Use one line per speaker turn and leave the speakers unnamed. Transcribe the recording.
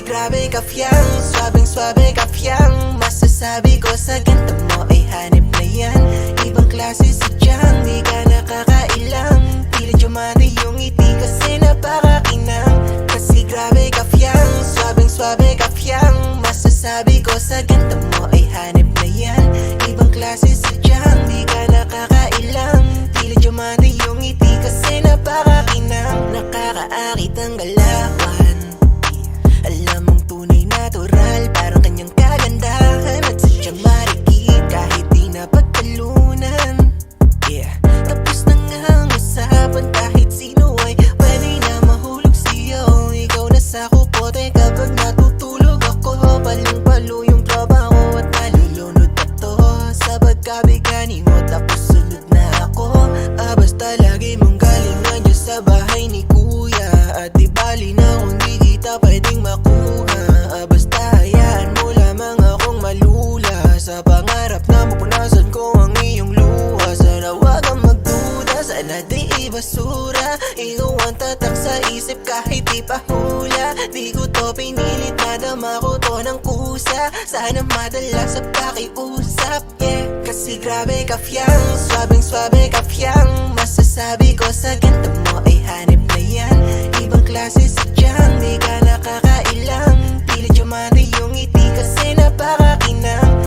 grabe ka fiyang, swabing-swabe ka fiyang. Masasabi ko sa ganda mo ay hanip na yan. Ibang klase si Jang, di ka nakakailang. Tila Diamante yung ngiti kasi napakakinang. Kasi grabe ka fiyang, swabing-swabe ka fiyang. Masasabi ko sa ganda mo ay hanip na yan. Ibang klase si Jang, di ka nakakailang. Tila Diamante yung ngiti kasi napakakinang. Nakakaakit ang galawan, alam mong tunay natural, parang kanyang kagandahan. At sadyang marikit kahit di napagtalunan. Yeah, tapos na nga ang usapan, kahit sino ay pwede na mahulog siyo. Ikaw na sa kupote kapag natutulog ako. Palong-palo yung tropa ko at nalulunod pa to sa pagkabigani mo, tapos sunod na ako. Basta lagi mong galingan dyan sa bahay ni kuya. At di bali na kung di kita pwedeng makuha. Basta hayaan mo lamang akong malula sa pangarap na mapunasan ko ang iyong luha. Sana wag kang magduda, sana di ibasura. Ikaw ang tatak sa isip kahit di pa hula. Di ko to pinilit, nadama ko to ng kusa. Sana madala sa pakiusap, yeah. Kasi grabe ka fiyang, swabing-swabe